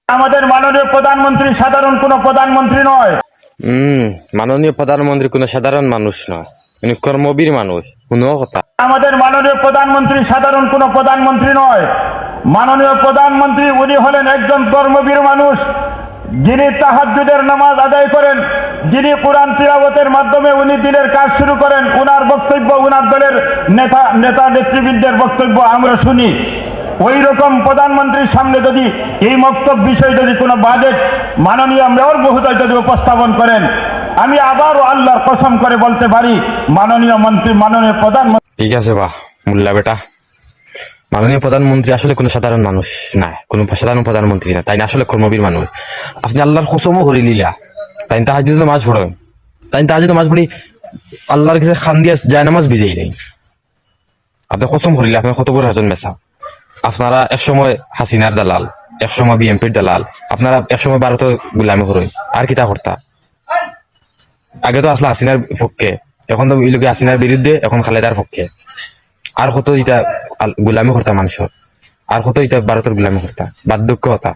আমাদের মাননীয় প্রধানমন্ত্রী সাধারণ কোনো প্রধানমন্ত্রী নয়। মাননীয় প্রধানমন্ত্রী কোনো সাধারণ মানুষ নয়, উনি কর্মবীর মানুষ। কোনো কথা আমাদের মাননীয় প্রধানমন্ত্রী সাধারণ কোনো প্রধানমন্ত্রী নয়। মাননীয় প্রধানমন্ত্রী উনি হলেন একজন কর্মবীর মানুষ, যিনি তাহাজ্জুদের নামাজ আদায় করেন, যিনি কোরআন তিলাওয়াতের মাধ্যমে উনি দিনের কাজ শুরু করেন। উনার বক্তব্য, উনার দলের নেতা নেতৃবৃন্দের বক্তব্য আমরা শুনি। ওই রকম প্রধানমন্ত্রীর সামনে যদি এই বক্তব্য বিষয় যদি কোনো বাজেট মাননীয় মেয়র মহোদয় যদি উপস্থাপন করেন, আমি আবারও আল্লাহর কসম করে বলতে পারি, মাননীয় প্রধানমন্ত্রী। ঠিক আছে বাহ মুল্লা বেটা, মাননীয় প্রধানমন্ত্রী আসলে কোনো সাধারণ মানুষ না, কোনো সাধারণ প্রধানমন্ত্রী না, তাই না আসলে কর্মবীর মানুষ। আপনি আল্লাহর কসমও হরি লিলা, তাই তাহাজ্জুদ নামাজ পড়েন, তাই তাহাজ্জুদ নামাজ পড়ি আল্লাহর কাছে খান দিয়া যায় নামাজ বিজয়ী নেই। আপনি কসম করিলে আপনার কত বড় একজন মেসা। আপনারা একসময় হাসিনার দালাল, একসময় বিএনপির দালাল, আপনারা একসময় ভারতের গুলামি করেন। আর কিতা কর্তা আগে তো আসলে হাসিনার পক্ষে, এখন তো এই লোকে হাসিনার বিরুদ্ধে, এখন খালেদার পক্ষে। আর কত এটা গুলামি করতা মানুষের, আর কত এটা ভারতের গুলামি করতা, বার্ধক্য হতা।